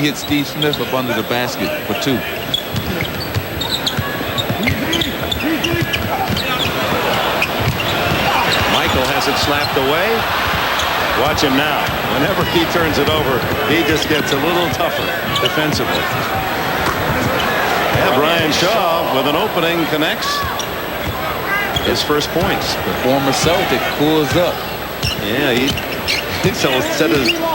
hit Steve Smith up under the basket for 2. Michael has it slapped away. Watch him now. Whenever he turns it over, he just gets a little tougher defensively. Yeah, Brian Shaw with an opening connects his first points. The former Celtic pulls up. Yeah, he said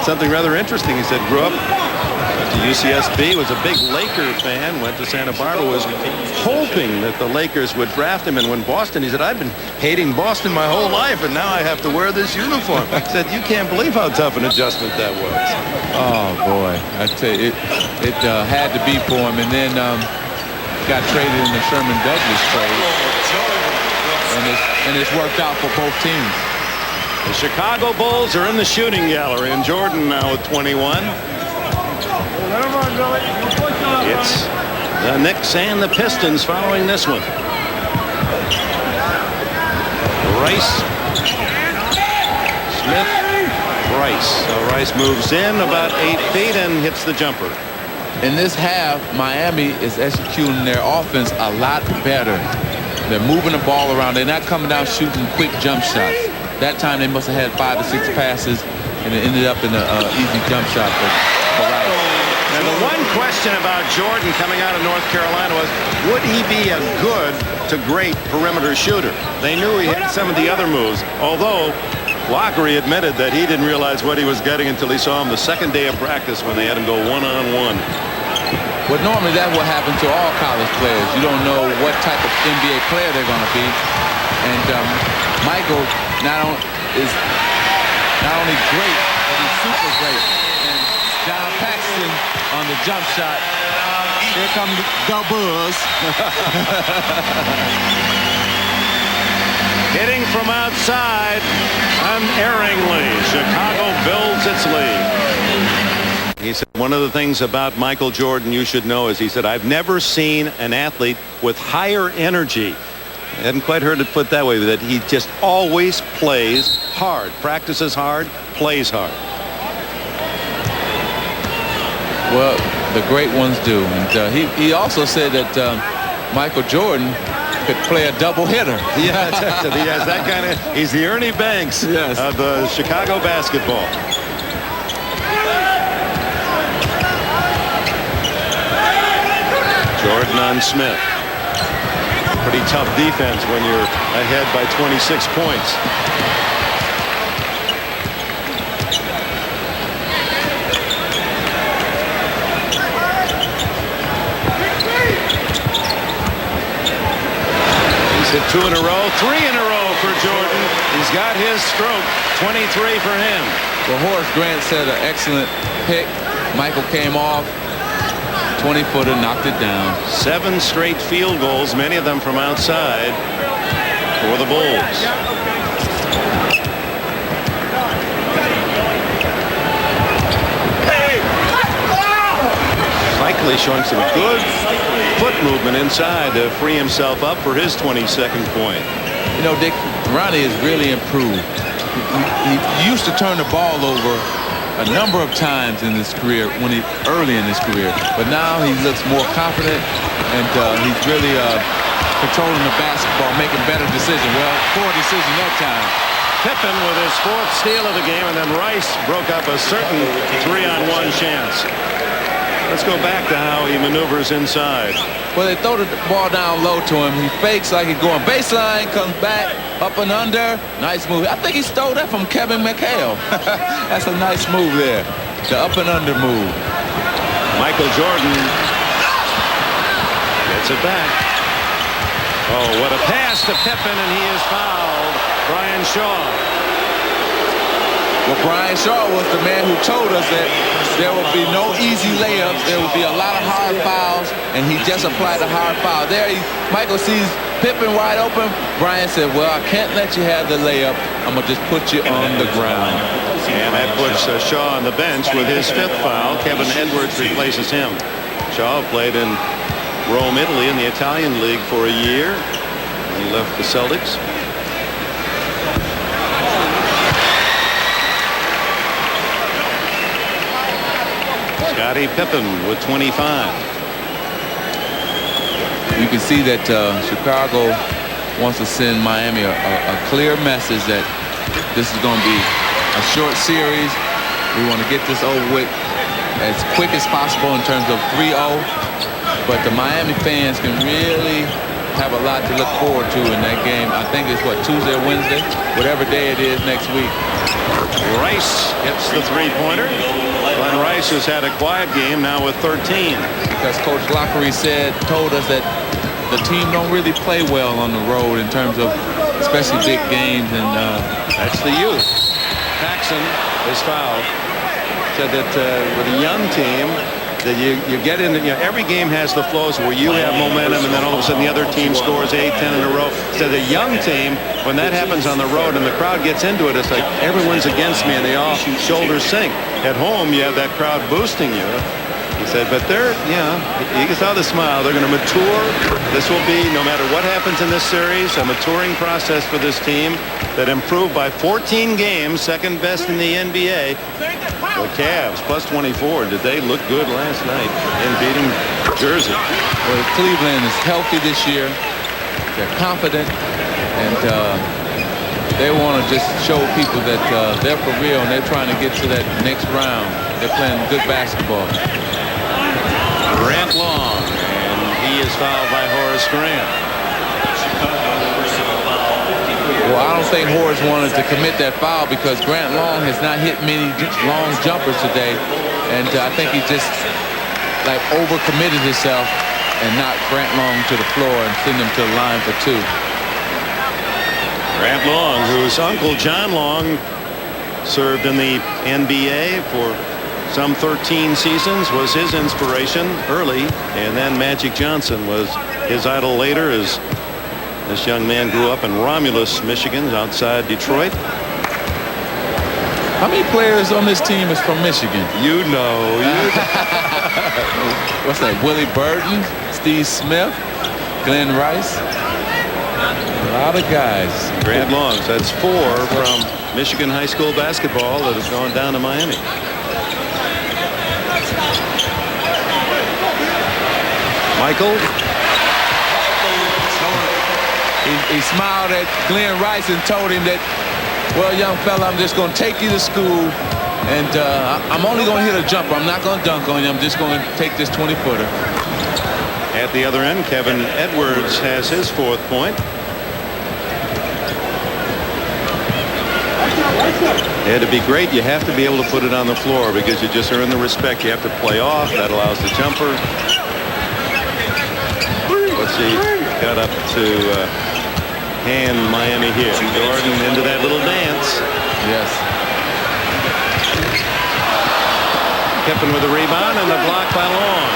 something rather interesting. He said grew up at the UCSB, was a big Laker fan, went to Santa Barbara, was hoping that the Lakers would draft him, and when Boston, he said, I've been hating Boston my whole life, and now I have to wear this uniform. He said, you can't believe how tough an adjustment that was. Oh, boy. I tell you, it had to be for him, and then got traded in the Sherman Douglas trade, and it's worked out for both teams. The Chicago Bulls are in the shooting gallery, and Jordan now with 21. It's the Knicks and the Pistons following this one. Rice, Smith, Rice. So Rice moves in about 8 feet and hits the jumper. In this half, Miami is executing their offense a lot better. They're moving the ball around. They're not coming down shooting quick jump shots. That time they must have had 5 or 6 passes, and it ended up in an easy jump shot for Rice. And the one question about Jordan coming out of North Carolina was, would he be a good to great perimeter shooter? They knew he had some of the other moves, although Lockery admitted that he didn't realize what he was getting until he saw him the second day of practice when they had him go one-on-one. Well, normally that's what happens to all college players. You don't know what type of NBA player they're going to be. And Michael is not only great, but he's super great. And John Paxson on the jump shot. Here comes the Buzz. Hitting from outside unerringly. Chicago builds its lead. He said one of the things about Michael Jordan you should know is he said, I've never seen an athlete with higher energy. I hadn't quite heard it put that way, that he just always plays hard, practices hard, plays hard. Well, the great ones do. And he also said that Michael Jordan could play a double hitter. Yeah, he has that kind of, he's the Ernie Banks of the Chicago basketball. Jordan on Smith. Pretty tough defense when you're ahead by 26 points. He's hit 2 in a row, 3 in a row for Jordan. He's got his stroke, 23 for him. Well, Horace Grant said an excellent pick. Michael came off. 20-footer, knocked it down. 7 straight field goals, many of them from outside for the Bulls. Likely showing some good foot movement inside to free himself up for his 22nd point. You know, Dick, Ronnie has really improved. He used to turn the ball over a number of times in his career early in his career, but now he looks more confident, and he's really controlling the basketball, making better decisions. Well, poor decision that time. Pippen with his 4th steal of the game, and then Rice broke up a certain 3-on-1 chance. Let's go back to how he maneuvers inside. Well, they throw the ball down low to him. He fakes like he's going baseline, comes back, up and under. Nice move. I think he stole that from Kevin McHale. That's a nice move there. The up and under move. Michael Jordan gets it back. Oh, what a pass to Pippen, and he is fouled. Brian Shaw. Well, Brian Shaw was the man who told us that there will be no easy layups. There will be a lot of hard fouls, and he just applied a hard foul. There, Michael sees Pippen wide open. Brian said, well, I can't let you have the layup. I'm going to just put you on the ground. And that puts Shaw on the bench with his 5th foul. Kevin Edwards replaces him. Shaw played in Rome, Italy in the Italian League for a year. He left the Celtics. Scottie Pippen with 25. You can see that Chicago wants to send Miami a clear message that this is going to be a short series. We want to get this over with as quick as possible in terms of 3-0. But the Miami fans can really have a lot to look forward to in that game. I think it's, Tuesday or Wednesday? Whatever day it is next week. Rice hits the three-pointer. Glenn Rice has had a quiet game now with 13. Because Coach Lockery told us that the team don't really play well on the road in terms of especially big games, and that's the youth. Paxson is fouled. Said that with a young team, that you get in, every game has the flows where you have momentum and then all of a sudden the other team scores 8, 10 in a row. So the young team, when that happens on the road and the crowd gets into it, it's like everyone's against me and they all shoulders sink. At home, you have that crowd boosting you. He said, but you can saw the smile. They're going to mature. This will be, no matter what happens in this series, a maturing process for this team that improved by 14 games, second best in the NBA. The Cavs, plus 24. Did they look good last night in beating Jersey? Well, Cleveland is healthy this year. They're confident, and they want to just show people that they're for real, and they're trying to get to that next round. They're playing good basketball. Grant Long, and he is fouled by Horace Grant. Well, I don't think Horace wanted to commit that foul because Grant Long has not hit many long jumpers today, and I think he just overcommitted himself and knocked Grant Long to the floor and sent him to the line for 2. Grant Long, whose uncle John Long served in the NBA for some 13 seasons, was his inspiration early, and then Magic Johnson was his idol later, as this young man grew up in Romulus, Michigan, outside Detroit. How many players on this team is from Michigan? You know. What's that? Willie Burton, Steve Smith, Glenn Rice. A lot of guys. Grant Long, that's 4 from Michigan high school basketball that has gone down to Miami. Michael. He smiled at Glenn Rice and told him that, well, young fella, I'm just going to take you to school, and I'm only going to hit a jumper. I'm not going to dunk on you. I'm just going to take this 20-footer. At the other end, Kevin Edwards has his 4th point. Yeah, to be great, you have to be able to put it on the floor because you just earn the respect. You have to play off. That allows the jumper. Let's see. Got up to hand Miami here. Jordan into that little dance. Yes. Pippen with the rebound and the block by Long.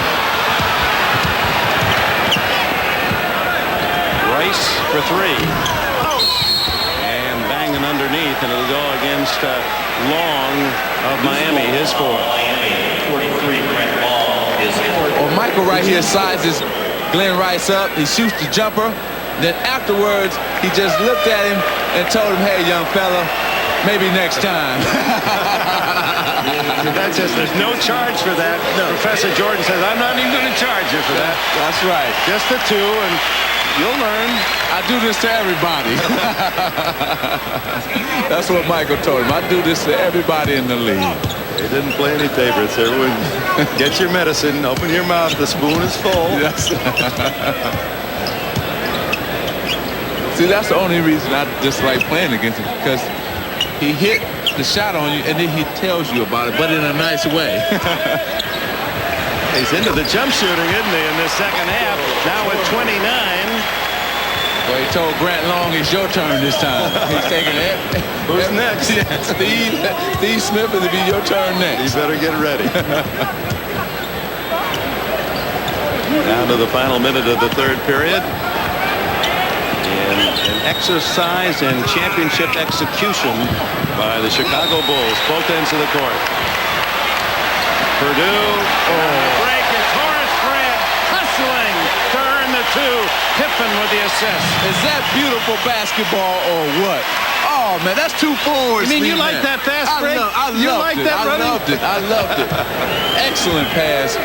Rice for 3. And banging underneath, and it'll go against Long of Miami, his 4th. Well, Michael right here sizes Glenn Rice up. He shoots the jumper. Then afterwards, he just looked at him and told him, hey, young fella, maybe next time. That's just, there's no charge for that. No. Professor Jordan says, I'm not even going to charge you for that. That's right. Just the 2, and you'll learn. I do this to everybody. That's what Michael told him. I do this to everybody in the league. They didn't play any favorites. Everyone, get your medicine, open your mouth, the spoon is full. Yes. See, that's the only reason I dislike playing against him, because he hit the shot on you and then he tells you about it, but in a nice way. He's into the jump shooting, isn't he, in this second half? Now with 29. Well, he told Grant Long it's your turn this time. He's taking it. Who's next? Steve Smith, it'll be your turn next. You better get ready. Down to the final minute of the 3rd period. And an exercise in championship execution by the Chicago Bulls, both ends of the court. Purdue, break, it's Horace Grant hustling to earn the 2. Pippen with the assist. Is that beautiful basketball or what? Oh, Oh, man, that's too forward. You mean you like that fast break? I You loved like it. that running? I loved it. Excellent pass.